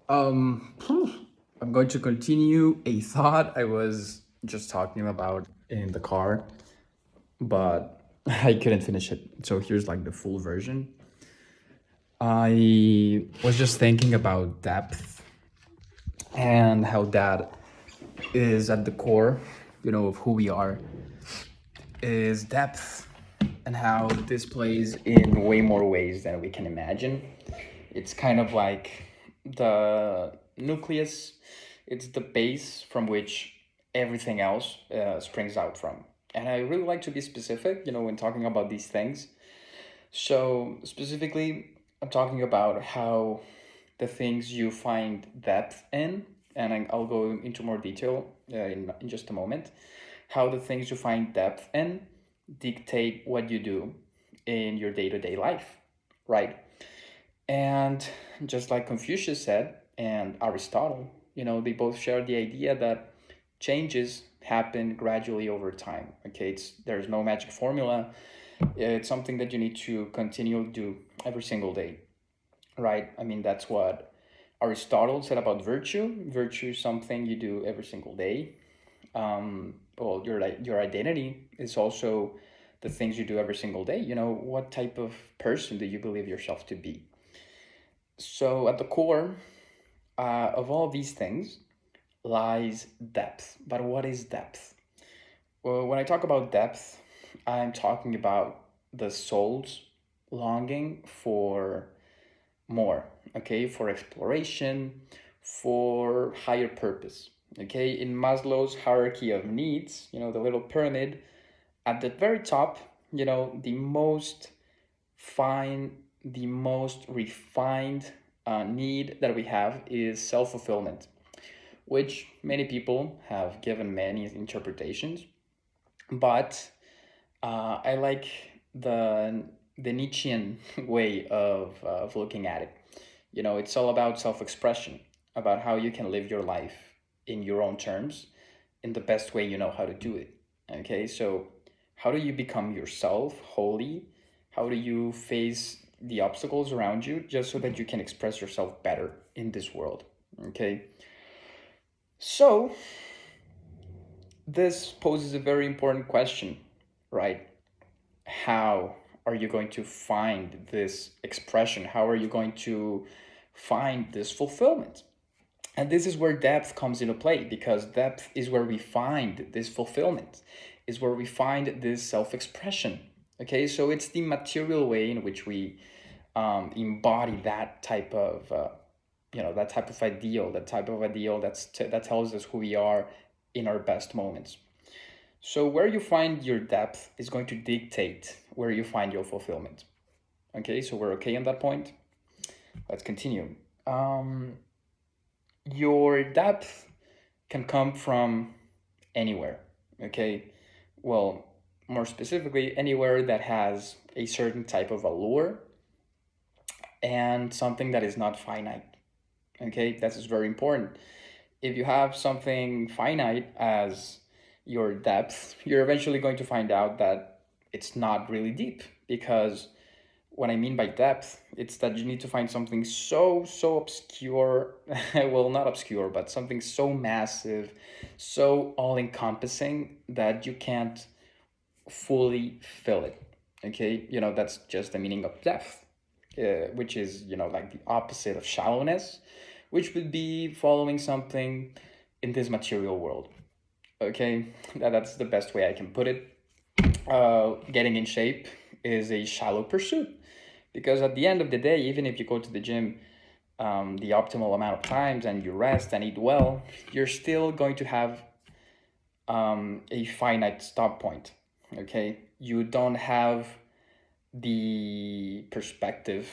I'm going to continue a thought I was just talking about in the car, but I couldn't finish it. So here's like the full version. I was just thinking about depth and how that is at the core, of who we are, is depth, and how this plays in way more ways than we can imagine. It's kind of like the nucleus, it's the base from which everything else springs out from. And I really like to be specific, when talking about these things. So, specifically, I'm talking about how the things you find depth in, and I'll go into more detail in just a moment, how the things you find depth in dictate what you do in your day to day life, right? And just like Confucius said and Aristotle, they both share the idea that changes happen gradually over time. Okay, there's no magic formula. It's something that you need to continue to do every single day, right? I mean, that's what Aristotle said about virtue. Virtue is something you do every single day. Well, your identity is also the things you do every single day. What type of person do you believe yourself to be? So, at the core of all these things lies depth. But what is depth? Well, when I talk about depth, I'm talking about the soul's longing for more, okay, for exploration, for higher purpose. Okay, in Maslow's hierarchy of needs, the little pyramid, at the very top, the most fine, the most refined need that we have is self fulfillment, which many people have given many interpretations. But I like the the Nietzschean way of looking at it. It's all about self-expression, about how you can live your life in your own terms, in the best way you know how to do it. Okay, so how do you become yourself wholly? How do you face the obstacles around you just so that you can express yourself better in this world? Okay, so this poses a very important question, right? How are you going to find this expression? How are you going to find this fulfillment? And this is where depth comes into play, because depth is where we find this fulfillment, is where we find this self expression. Okay, so it's the material way in which we embody that type of. That type of ideal, that tells us who we are in our best moments. So where you find your depth is going to dictate where you find your fulfillment. Okay, so we're okay on that point. Let's continue. Um, your depth can come from anywhere. Okay, well, more specifically, anywhere that has a certain type of allure and something that is not finite. Okay, that's very important. If you have something finite as your depth, you're eventually going to find out that it's not really deep, because what I mean by depth, it's that you need to find something so obscure, well, not obscure, but something so massive, so all encompassing that you can't fully fill it. Okay, that's just the meaning of depth, which is, like the opposite of shallowness, which would be following something in this material world. Okay, that's the best way I can put it. Getting in shape is a shallow pursuit, because at the end of the day, even if you go to the gym the optimal amount of times and you rest and eat well, you're still going to have a finite stop point. Okay, you don't have the perspective,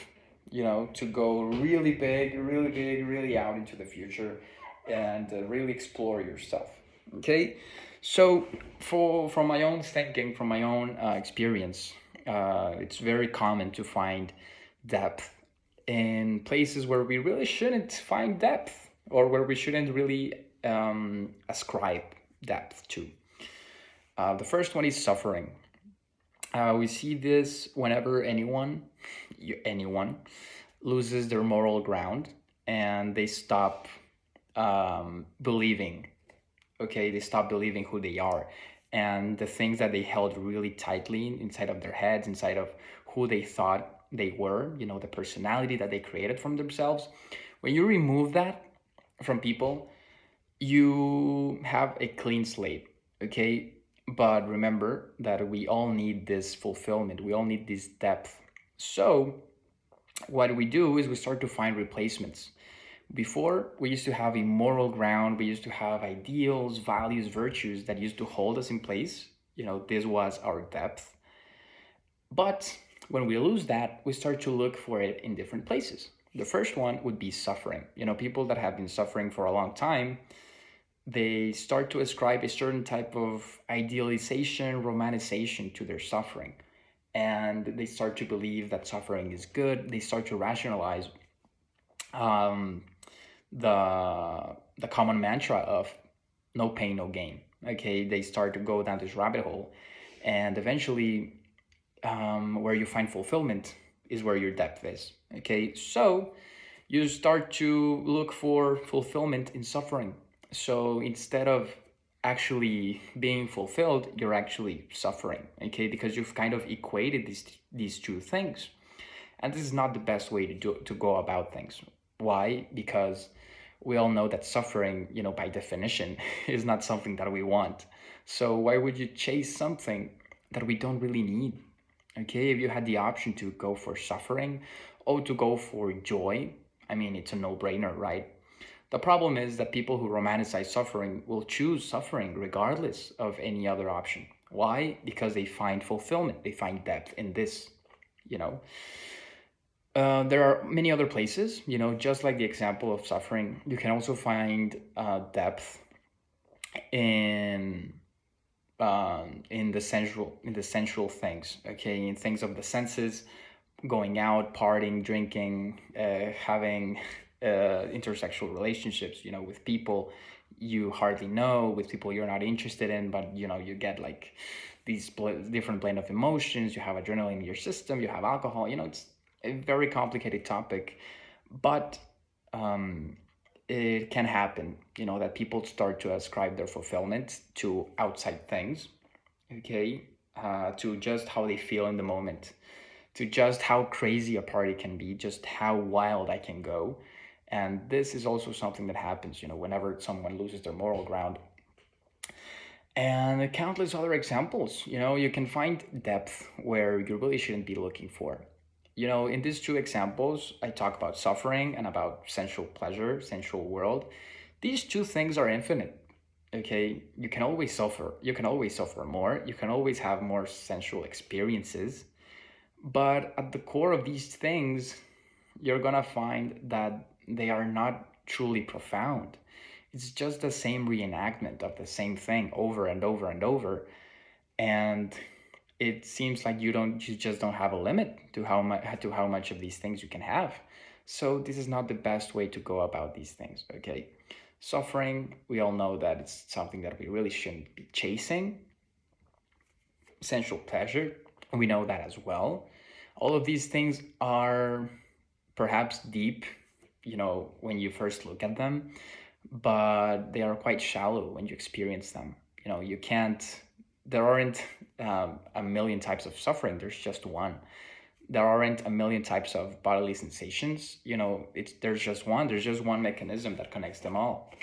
to go really big, really big, really out into the future and really explore yourself. Okay, so from my own thinking, from my own experience, it's very common to find depth in places where we really shouldn't find depth, or where we shouldn't really ascribe depth to. The first one is suffering. We see this whenever anyone loses their moral ground and they stop believing. Okay, they stop believing who they are, and the things that they held really tightly inside of their heads, inside of who they thought they were, the personality that they created from themselves. When you remove that from people, you have a clean slate. Okay, but remember that we all need this fulfillment, we all need this depth. So what we do is we start to find replacements. Before, we used to have a moral ground, we used to have ideals, values, virtues that used to hold us in place. This was our depth. But when we lose that, we start to look for it in different places. The first one would be suffering. People that have been suffering for a long time, they start to ascribe a certain type of idealization, romanticization to their suffering. And they start to believe that suffering is good. They start to rationalize um, the common mantra of no pain, no gain. Okay, they start to go down this rabbit hole, and eventually, where you find fulfillment is where your depth is. Okay, so you start to look for fulfillment in suffering. So instead of actually being fulfilled, you're actually suffering. Okay, because you've kind of equated these two things, and this is not the best way to go about things. Why? Because we all know that suffering, by definition, is not something that we want. So why would you chase something that we don't really need? Okay, if you had the option to go for suffering or to go for joy, I mean, it's a no-brainer, right? The problem is that people who romanticize suffering will choose suffering regardless of any other option. Why? Because they find fulfillment, they find depth in this, you know. There are many other places, just like the example of suffering. You can also find depth in in the sensual things. Okay, in things of the senses, going out, partying, drinking, having intersexual relationships. With people you hardly know, with people you're not interested in, but you get like these different blend of emotions. You have adrenaline in your system. You have alcohol. It's a very complicated topic, but um, it can happen, that people start to ascribe their fulfillment to outside things, okay, to just how they feel in the moment, to just how crazy a party can be, just how wild I can go. And this is also something that happens, whenever someone loses their moral ground. And countless other examples, you can find depth where you really shouldn't be looking for. In these two examples, I talk about suffering and about sensual pleasure, sensual world. These two things are infinite. Okay, you can always suffer. You can always suffer more. You can always have more sensual experiences. But at the core of these things, you're gonna find that they are not truly profound. It's just the same reenactment of the same thing over and over and over. And it seems like you just don't have a limit to how much of these things you can have. So this is not the best way to go about these things. Okay, suffering, we all know that it's something that we really shouldn't be chasing. Sensual pleasure, we know that as well. All of these things are perhaps deep, when you first look at them, but they are quite shallow when you experience them. You can't, there aren't a million types of suffering, there's just one. There aren't a million types of bodily sensations, there's just one mechanism that connects them all.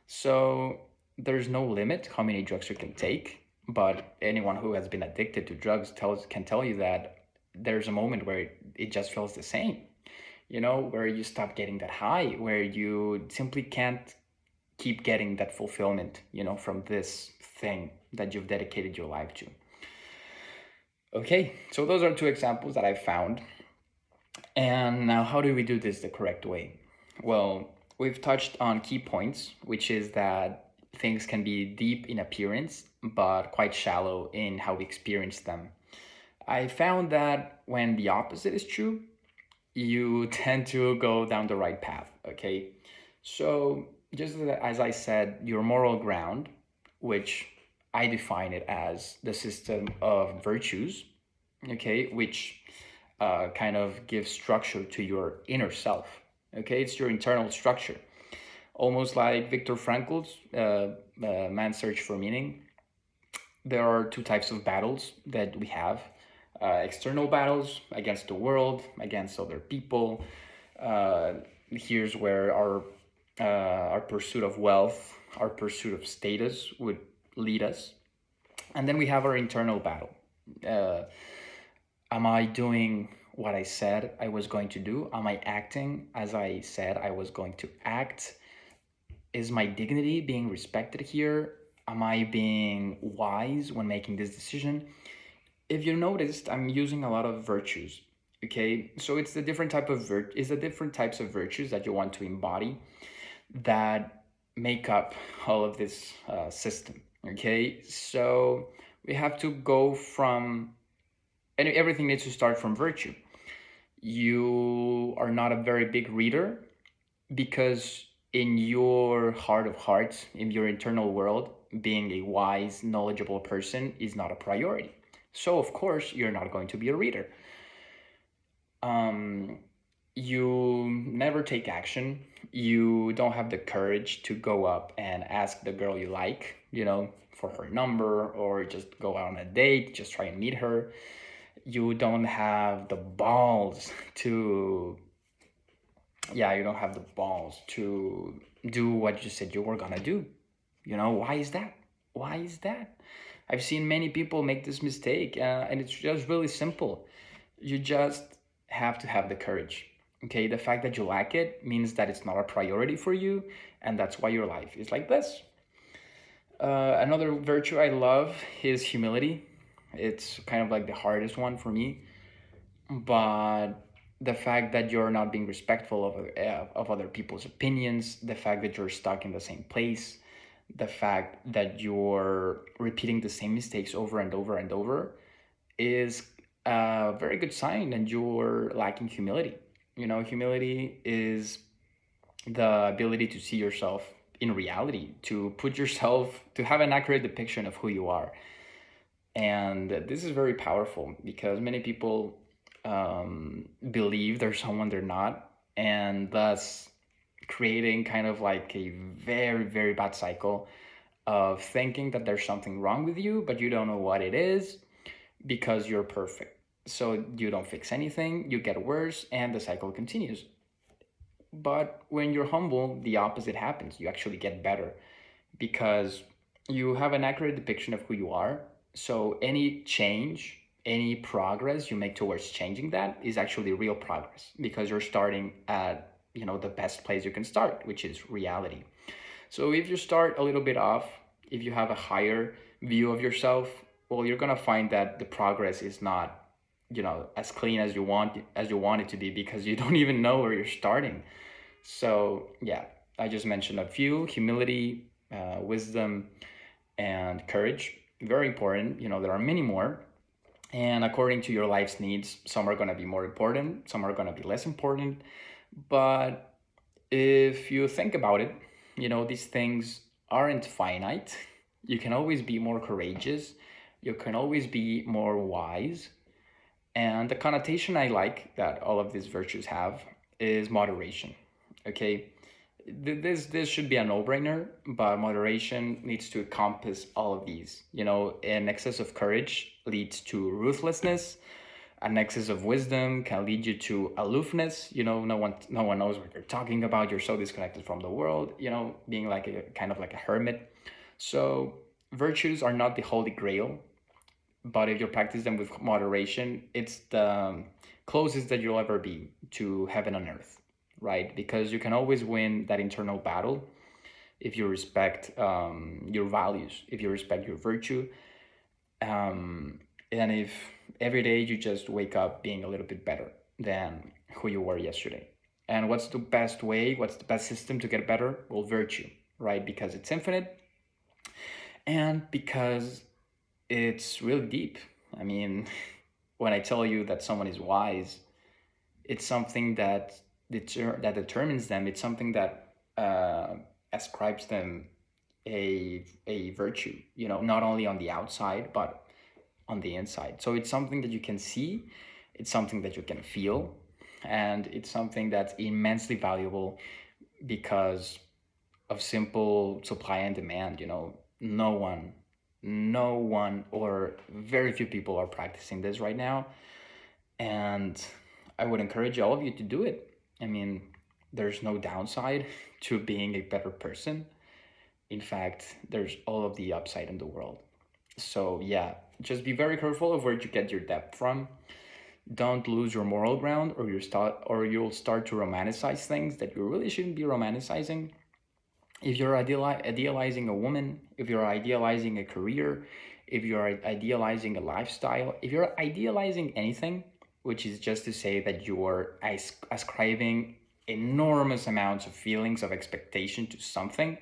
So there's no limit how many drugs you can take, but anyone who has been addicted to drugs can tell you that there's a moment where it just feels the same, where you stop getting that high, where you simply can't keep getting that fulfillment, from this thing that you've dedicated your life to. Okay, so those are two examples that I found. And now, how do we do this the correct way? Well, we've touched on key points, which is that things can be deep in appearance, but quite shallow in how we experience them. I found that when the opposite is true, you tend to go down the right path, okay? So, just as I said, your moral ground, which I define it as the system of virtues, okay, which kind of give structure to your inner self. Okay, it's your internal structure, almost like Viktor Frankl's Man's Search for Meaning. There are two types of battles that we have: external battles against the world, against other people. Uh, Here's where our pursuit of wealth, our pursuit of status would lead us. And then we have our internal battle. Uh, am I doing what I said I was going to do? Am I acting as I said I was going to act? Is my dignity being respected here? Am I being wise when making this decision? If you noticed, I'm using a lot of virtues. Okay, so it's the different type of it's the different types of virtues that you want to embody that make up all of this system. Okay, so we have to go from, and everything needs to start from virtue. You are not a very big reader because in your heart of hearts, in your internal world, being a wise, knowledgeable person is not a priority. So of course you're not going to be a reader. You never take action. You don't have the courage to go up and ask the girl you like, for her number, or just go out on a date, just try and meet her. You don't have the balls to, yeah, you don't have the balls to do what you said you were gonna do. Why is that? Why is that? I've seen many people make this mistake, and it's just really simple. You just have to have the courage. Okay, the fact that you lack it means that it's not a priority for you, and that's why your life is like this. Another virtue I love is humility. It's kind of like the hardest one for me, but the fact that you're not being respectful of other people's opinions, the fact that you're stuck in the same place, the fact that you're repeating the same mistakes over and over and over is a very good sign that you're lacking humility. Humility is the ability to see yourself in reality, to put yourself, to have an accurate depiction of who you are. And this is very powerful because many people believe they're someone they're not, and thus creating kind of like a very, very bad cycle of thinking that there's something wrong with you, but you don't know what it is because you're perfect. So you don't fix anything, you get worse, and the cycle continues. But when you're humble, the opposite happens. You actually get better because you have an accurate depiction of who you are. So any change, any progress you make towards changing that is actually real progress because you're starting at, the best place you can start, which is reality. So if you start a little bit off, if you have a higher view of yourself, well, you're gonna find that the progress is not, as clean as you want it to be because you don't even know where you're starting. So yeah, I just mentioned a few: humility, wisdom, and courage. Very important. There are many more. And according to your life's needs, some are going to be more important, some are going to be less important. But if you think about it, these things aren't finite. You can always be more courageous. You can always be more wise. And the connotation I like that all of these virtues have is moderation. Okay, this should be a no-brainer, but moderation needs to encompass all of these. An excess of courage leads to ruthlessness. An excess of wisdom can lead you to aloofness. No one knows what you're talking about. You're so disconnected from the world. Being like a kind of like a hermit. So virtues are not the holy grail, but if you practice them with moderation, it's the closest that you'll ever be to heaven on earth, right? Because you can always win that internal battle if you respect your values, if you respect your virtue, and if every day you just wake up being a little bit better than who you were yesterday. And what's the best way? What's the best system to get better? Well, virtue, right? Because it's infinite and because it's really deep. I mean, when I tell you that someone is wise, it's something that determines them. It's something that ascribes them a virtue. Not only on the outside but on the inside. So it's something that you can see. It's something that you can feel, and it's something that's immensely valuable because of simple supply and demand. No one or very few people are practicing this right now, and I would encourage all of you to do it. I mean, there's no downside to being a better person. In fact, there's all of the upside in the world. So yeah, just be very careful of where you get your depth from. Don't lose your moral ground, or you'll start to romanticize things that you really shouldn't be romanticizing. If you're idealizing a woman, if you're idealizing a career, if you're idealizing a lifestyle, if you're idealizing anything, which is just to say that you're ascribing enormous amounts of feelings of expectation to something,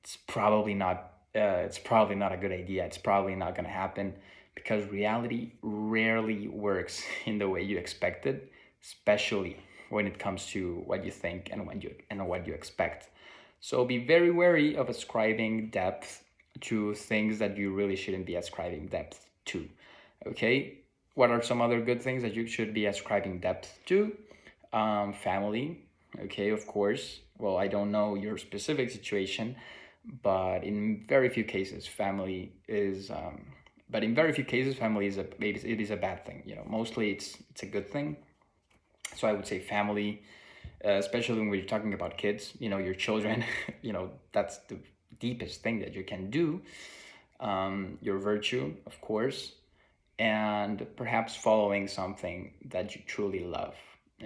it's probably not a good idea. It's probably not going to happen, because reality rarely works in the way you expect it, especially when it comes to what you think and what you expect. So be very wary of ascribing depth to things that you really shouldn't be ascribing depth to. Okay? What are some other good things that you should be ascribing depth to? Family. Okay, of course. Well, I don't know your specific situation, but in very few cases, family is. But in very few cases, family is a bad thing. Mostly it's a good thing. So I would say family, especially when we're talking about kids, your children, that's the deepest thing that you can do. Your virtue, of course, and perhaps following something that you truly love.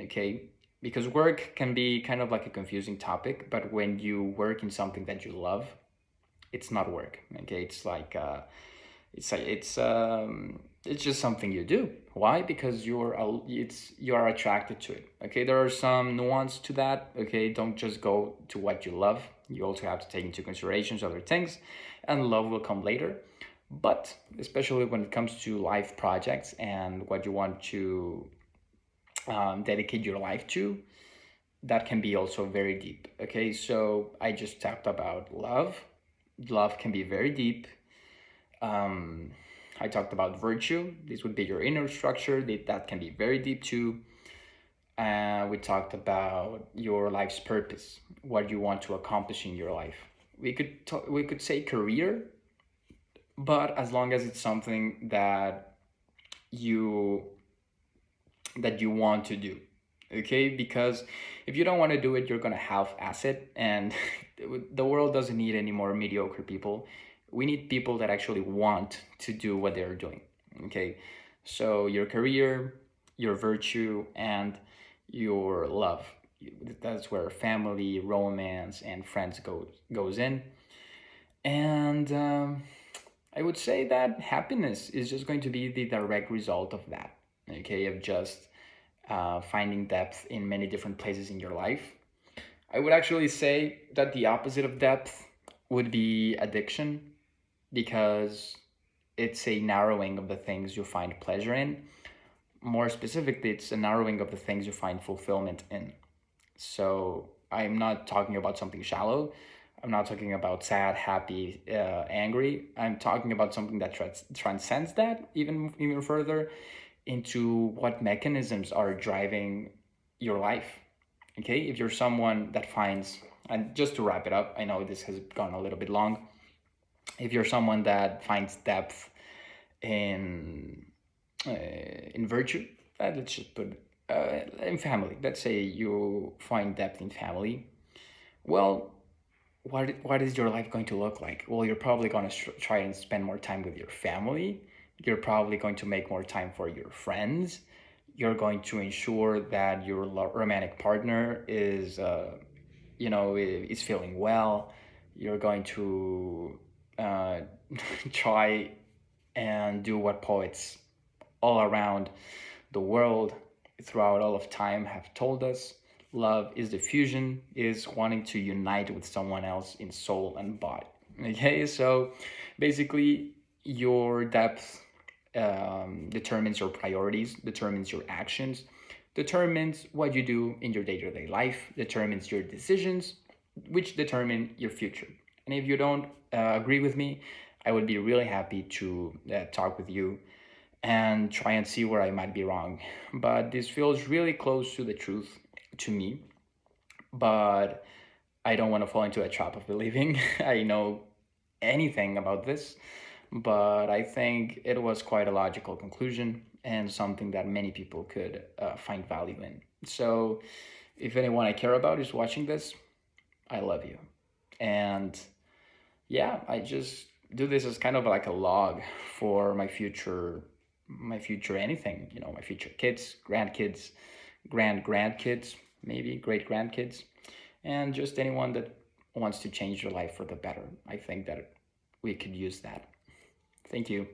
Okay, because work can be kind of like a confusing topic, but when you work in something that you love, it's not work. Okay, it's just something you do. Why? Because you are attracted to it. Okay, there are some nuance to that. Okay, don't just go to what you love. You also have to take into considerations other things, and love will come later. But especially when it comes to life projects and what you want to dedicate your life to, that can be also very deep. Okay, so I just talked about love. Love can be very deep. I talked about virtue. This would be your inner structure. That can be very deep too. We talked about your life's purpose, what you want to accomplish in your life. We could say career, but as long as it's something you that you want to do. Okay, because if you don't want to do it, you're gonna half-ass it, and the world doesn't need any more mediocre people. We need people that actually want to do what they're doing. Okay, so your career, your virtue, and your love, that's where family, romance, and friends goes in. And I would say that happiness is just going to be the direct result of that. Okay, of just finding depth in many different places in your life. I would actually say that the opposite of depth would be addiction, because it's a narrowing of the things you find pleasure in. More specifically, it's a narrowing of the things you find fulfillment in. So I'm not talking about something shallow. I'm not talking about sad, happy, angry. I'm talking about something that transcends that even further into what mechanisms are driving your life. Okay, if you're someone that finds, and just to wrap it up, I know this has gone a little bit long. If you're someone that finds depth in virtue, let's just put in family. Let's say you find depth in family. Well, what is your life going to look like? Well, you're probably going to try and spend more time with your family. You're probably going to make more time for your friends. You're going to ensure that your romantic partner is feeling well. You're going to try and do what poets all around the world throughout all of time have told us. Love is the fusion, is wanting to unite with someone else in soul and body. Okay, so basically your depth determines your priorities, determines your actions, determines what you do in your day-to-day life, determines your decisions, which determine your future. And if you don't agree with me, I would be really happy to talk with you and try and see where I might be wrong. But this feels really close to the truth to me. But I don't want to fall into a trap of believing I know anything about this. But I think it was quite a logical conclusion and something that many people could find value in. So, if anyone I care about is watching this, I love you. And yeah, I just do this as kind of like a log for my future anything, my future kids, grandkids, grandkids, maybe great grandkids, and just anyone that wants to change their life for the better. I think that we could use that. Thank you.